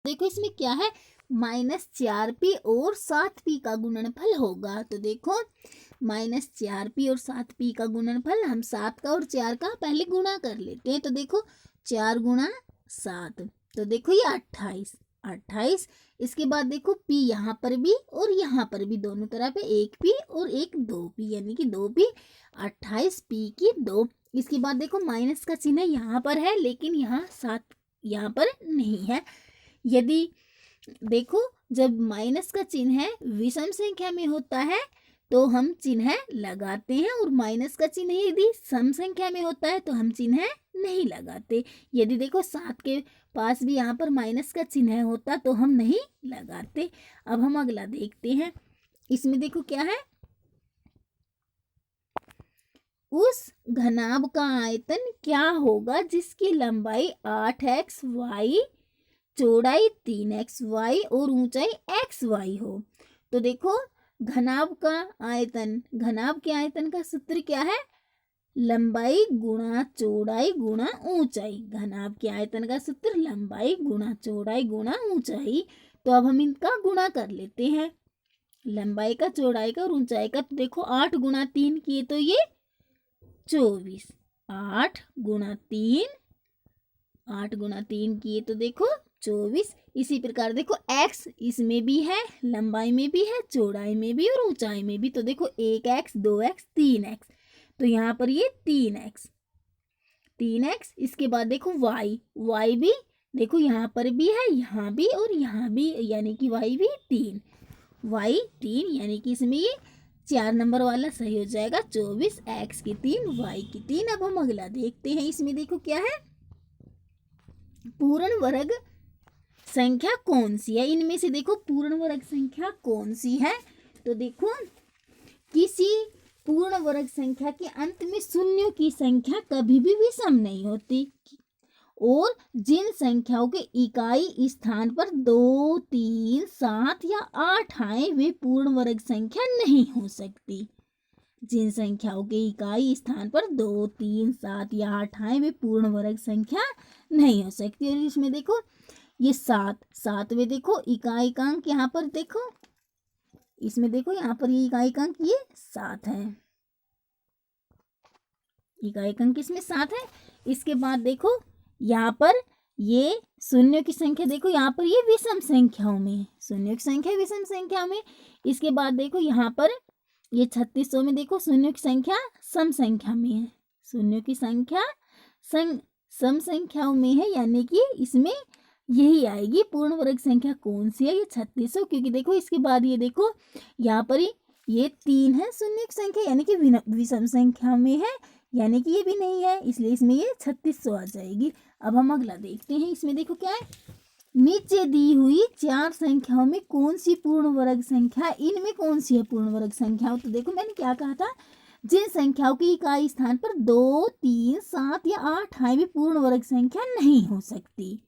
देखो इसमें क्या है, -4p और 7p का गुणनफल होगा। तो देखो -4p और 7p का गुणनफल, हम 7 का और 4 का पहले गुणा कर लेते हैं। तो देखो 4 गुणा 7, तो देखो ये 28। इसके बाद देखो p यहाँ पर भी और यहाँ पर भी, दोनों तरफ है 1p और एक 2p, यानी कि 2p, 28p की 2। इसके बाद देखो माइनस का चिन्ह यहाँ पर है, लेकिन यहाँ 7 यहाँ पर नहीं है। यदि देखो जब माइनस का चिन्ह विषम संख्या में होता है तो हम चिन्ह लगाते हैं, और माइनस का चिन्ह यदि सम संख्या में होता है तो हम चिन्ह नहीं लगाते। यदि देखो 7 के पास भी यहाँ पर माइनस का चिन्ह होता तो हम नहीं लगाते। अब हम अगला देखते हैं। इसमें देखो क्या है, उस घनाभ का आयतन क्या होगा जिसकी लंबाई 8xy, चौड़ाई 3xy और ऊंचाई xy हो। तो देखो घनाभ का आयतन, घनाभ के आयतन का सूत्र क्या है, लंबाई गुणा चौड़ाई गुणा ऊंचाई। घनाभ के आयतन का सूत्र लंबाई गुणा चौड़ाई गुणा ऊंचाई। तो अब हम इनका गुणा कर लेते हैं, लंबाई का, चौड़ाई का और ऊंचाई का। तो देखो 8 गुणा 3 किए तो ये 24, 8 गुणा 3, 8 गुणा 3 किए तो देखो 24। इसी प्रकार देखो x इसमें भी है, लंबाई में भी है, चौड़ाई में भी और ऊंचाई में भी। तो देखो 1x 2x 3x, तो यहाँ पर ये 3x। इसके बाद देखो y भी देखो यहाँ पर भी है, यहाँ भी और यहाँ भी, यानी कि y भी 3, y 3, यानी कि इसमें ये 4 नंबर वाला सही हो जाएगा। 24, x की 3, y की 3। अब हम अगला देखते हैं। इसमें देखो क्या है, पूर्ण वर्ग संख्या कौन सी है, इनमें से देखो पूर्ण वर्ग संख्या कौन सी है। तो देखो किसी पूर्ण वर्ग संख्या के अंत में शून्यों की संख्या कभी भी विषम नहीं होती, और जिन संख्याओं के इकाई स्थान पर 2, 3, 7 या 8 आए वे पूर्ण वर्ग संख्या नहीं हो सकती। जिन संख्याओं के इकाई स्थान पर 2, 3, 7 या 8 आए वे पूर्ण वर्ग संख्या नहीं हो सकती। और इसमें देखो ये 7वें देखो इकाईकांक, यहाँ पर देखो इसमें देखो यहाँ पर ये इकाईकांक ये 7 है, इकाईकांक इसमें 7 है। इसके बाद देखो यहाँ पर ये शून्यों की संख्या, देखो यहाँ पर ये विषम संख्याओं में, शून्यों की संख्या विषम संख्या में। इसके बाद देखो यहाँ पर ये 3600 में देखो शून्यों की संख्या सम संख्या में है, शून्यों की संख्या सम संख्याओं में है, यानी कि इसमें यही आएगी पूर्ण वर्ग संख्या। कौन सी है, ये 3600, क्योंकि देखो इसके बाद ये देखो यहाँ पर ये 3 है शून्य की संख्या, यानी कि विषम संख्या में है, यानी कि ये भी नहीं है, इसलिए इसमें ये 3600 आ जाएगी। अब हम अगला देखते हैं। इसमें देखो क्या है, नीचे दी हुई 4 संख्याओं में कौन सी पूर्ण वर्ग संख्या, इनमें कौन सी है पूर्ण वर्ग संख्या। तो देखो मैंने क्या कहा था, जिन संख्याओं की इकाई स्थान पर 2, 3, 7 या 8 आए वे पूर्ण वर्ग संख्या नहीं हो सकती,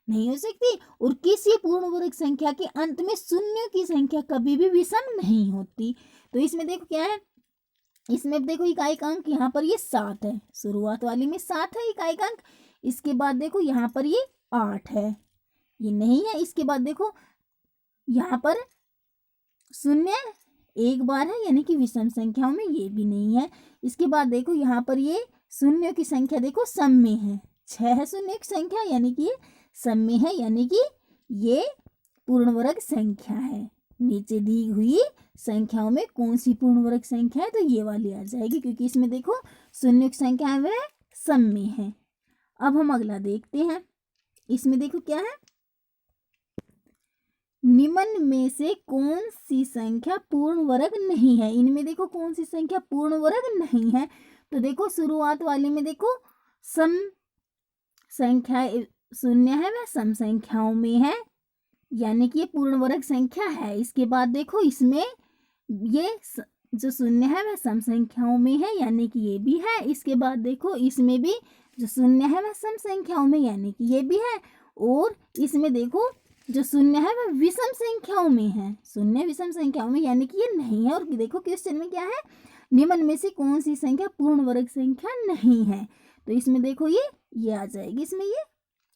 नहीं हो सकती। और किसी पूर्ण वर्ग संख्या के अंत में शून्यों की संख्या कभी भी विषम नहीं होती। तो इसमें देखो क्या है, इसमें देखो इकाईकांक यहाँ पर ये 7 है, शुरुआत वाली में 7 है इकाईकांक। इसके बाद देखो यहाँ पर ये 8 है, ये नहीं है। इसके बाद देखो यहाँ पर शून्य एक बार है, यानी कि विषम संख्याओं में ये भी नहीं है। इसके बाद देखो यहाँ पर ये शून्यों की संख्या देखो सम में है, 6 है शून्य की संख्या, यानी कि ये सम में है, यानी कि ये पूर्ण वर्ग संख्या है। नीचे दी हुई संख्याओं में कौन सी पूर्ण वर्ग संख्या है, तो ये वाली आ जाएगी, क्योंकि इसमें देखो शून्य की संख्या है वह सम में है। अब हम अगला देखते हैं। इसमें देखो क्या है, निम्न में से कौन सी संख्या पूर्ण वर्ग नहीं है, इनमें देखो कौन सी संख्या पूर्ण वर्ग नहीं है। तो देखो शुरुआत वाले में देखो सम संख्या शून्य है, वह सम संख्याओं में है, यानी कि ये पूर्ण वर्ग संख्या है। इसके बाद देखो इसमें ये जो शून्य है वह सम संख्याओं में है, यानी कि ये भी है। इसके बाद देखो इसमें भी जो शून्य है वह सम संख्याओं में, यानी कि ये भी है। और इसमें देखो जो शून्य है वह विषम संख्याओं में है, शून्य विषम संख्याओं में, यानी कि ये नहीं है। और देखो क्वेश्चन में क्या है, निम्न में से कौन सी संख्या पूर्ण वर्ग संख्या नहीं है। तो इसमें देखो ये आ जाएगी, इसमें ये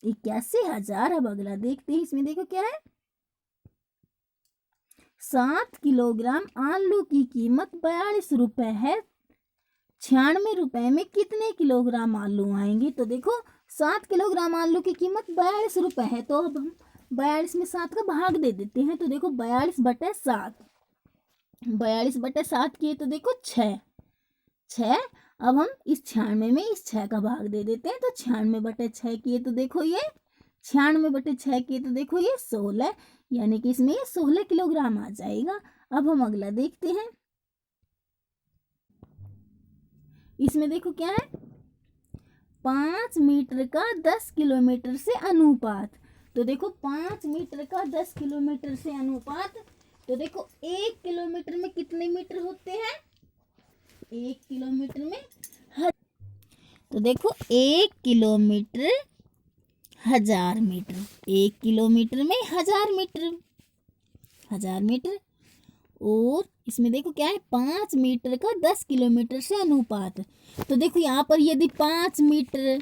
81,000। अब अगला देखते हैं, इसमें देखो क्या है, 7 किलोग्राम आलू की कीमत 42 रुपए है, 96 रुपए में कितने किलोग्राम आलू आएंगे। तो देखो 7 किलोग्राम आलू की कीमत 42 रुपए है, तो अब हम 42 में 7 का भाग दे देते हैं। तो देखो 42/7, 42/7 किए तो देखो 6। अब हम इस 96 में इस 6 का भाग दे देते हैं, तो 96/6 किए तो देखो ये 96/6 किए तो देखो ये 16, यानी कि इसमें ये 16 किलोग्राम आ जाएगा। अब हम अगला देखते हैं, इसमें देखो क्या है, 5 मीटर का 10 किलोमीटर से अनुपात। तो देखो 5 मीटर का 10 किलोमीटर से अनुपात, तो देखो 1 किलोमीटर में कितने मीटर होते हैं, 1 किलोमीटर में तो देखो 1 किलोमीटर 1000 मीटर, 1 किलोमीटर में 1000 मीटर, 1000 मीटर। और इसमें देखो क्या है, 5 मीटर का 10 किलोमीटर से अनुपात। तो देखो यहाँ पर यदि 5 मीटर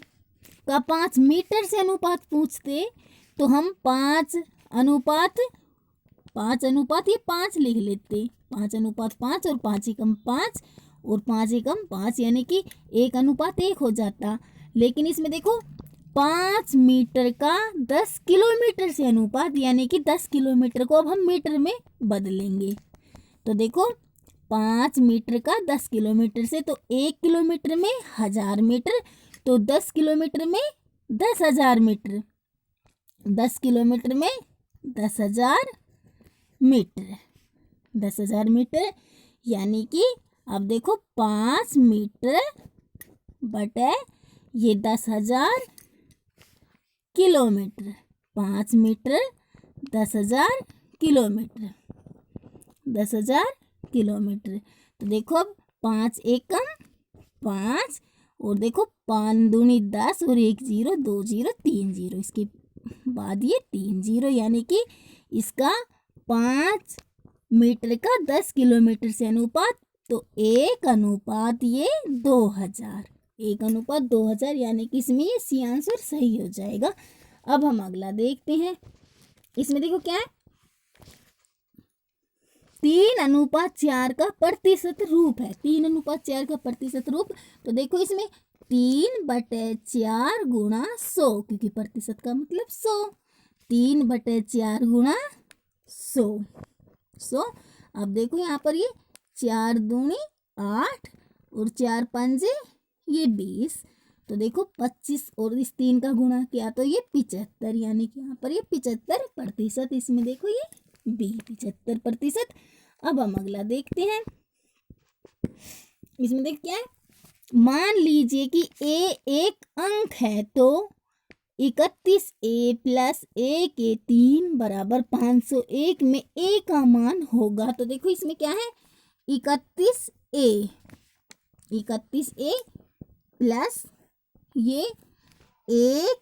का 5 मीटर से अनुपात पूछते तो हम 5 अनुपात ये 5 लिख लेते, 5:5 और 5 एकम 5 और 5 एकम 5, यानी कि 1:1 हो जाता। लेकिन इसमें देखो 5 मीटर का 10 किलोमीटर से अनुपात, यानी कि 10 किलोमीटर को अब हम मीटर में बदलेंगे। तो देखो 5 मीटर का 10 किलोमीटर से, तो 1 किलोमीटर में 1000 मीटर, तो 10 किलोमीटर में 10,000 मीटर, 10 किलोमीटर में 10,000 मीटर, 10,000 मीटर, यानी कि अब देखो 5 मीटर बटे ये 10,000 किलोमीटर, 5 मीटर 10,000 किलोमीटर, 10,000 किलोमीटर। तो देखो अब 5 एकम 5 और देखो 5 दूनी 10 और 1 0 2 0 3 0, इसके बाद ये 3 0, यानी कि इसका 5 मीटर का 10 किलोमीटर से अनुपात, तो 1:2 ये 2000, 1:2000, यानी कि इसमें ये सी आंसर सही हो जाएगा। अब हम अगला देखते हैं, इसमें देखो क्या है, 3:4 का प्रतिशत रूप है, 3:4 का प्रतिशत रूप। तो देखो इसमें 3/4 गुणा 100, क्योंकि प्रतिशत का मतलब 100, 3/4 गुणा 100। अब देखो यहाँ पर ये 4 दूनी 8 और 4 पंजे ये 20, तो देखो 25 और इस 3 का गुणा किया तो ये 75, यानी कि यहाँ पर ये 75%, इसमें देखो ये 75%। अब हम अगला देखते हैं, इसमें देख क्या है, मान लीजिए कि a एक अंक है, तो 31a + a के 3 = 501 में a का मान होगा। तो देखो इसमें क्या है, 31a प्लस ये 1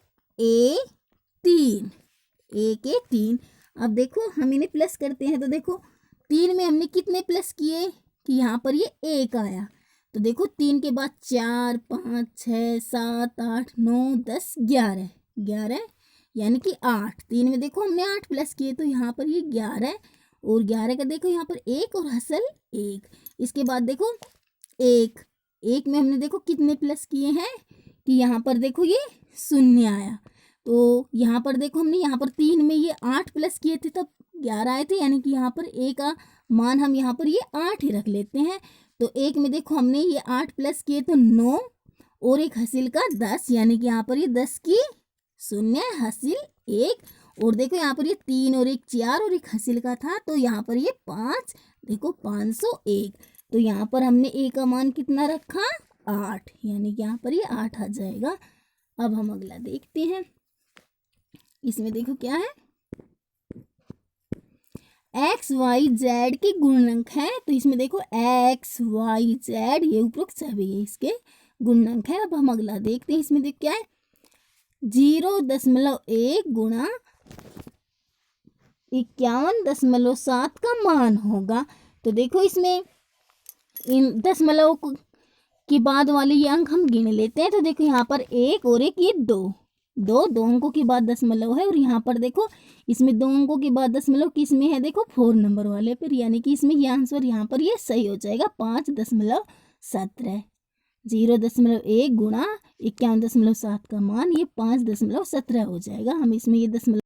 के 3। अब देखो हम इन्हें प्लस करते हैं, तो देखो 3 में हमने कितने प्लस किए कि यहाँ पर ये 1 आया। तो देखो 3 के बाद 4 5 6 7 8 9 10 11, यानी कि 8। 3 में देखो हमने 8 प्लस किए, तो यहाँ पर ये 11 और 11 का देखो यहाँ पर 1 और हसल 1। इसके बाद देखो 1 में हमने देखो कितने प्लस किए हैं कि यहाँ पर देखो ये 0 आया। तो यहाँ पर देखो हमने यहाँ पर 3 में ये 8 प्लस किए थे तब 11 आए थे, यानी कि यहाँ पर a का मान हम यहाँ पर ये 8 ही रख लेते हैं। तो 1 में देखो हमने ये 8 प्लस किए तो 9 और एक हासिल का 10, यानी कि यहाँ पर ये 10 की 0 हासिल 1, और देखो यहाँ पर ये 3 और एक 4 और एक हासिल का था, तो यहाँ पर ये 5, देखो 501। तो यहाँ पर हमने a का मान कितना रखा, 8, यानी कि यहाँ पर ये 8 आ जाएगा। अब हम अगला देखते हैं, इसमें देखो क्या है, एक्स वाई जेड के गुणनक है। तो इसमें देखो एक्स वाई जेड ये उपरोक्त सभी इसके गुणनक है। अब हम अगला देखते हैं, इसमें देख क्या है, 0.1 गुणा 51.7 का मान होगा। तो देखो इसमें इन दशमलव के बाद वाले ये अंक हम गिन लेते हैं। तो देखो यहाँ पर 1 और 1 ये 2, दो अंकों के बाद दशमलव है, और यहाँ पर देखो इसमें 2 अंकों के बाद दशमलव किस में है, देखो 4 नंबर वाले पर, यानी कि इसमें ये आंसर यहाँ पर ये सही हो जाएगा 5.17। 0.1 गुणा 51.7 का मान ये 5.17 हो जाएगा। हम इसमें ये दशमलव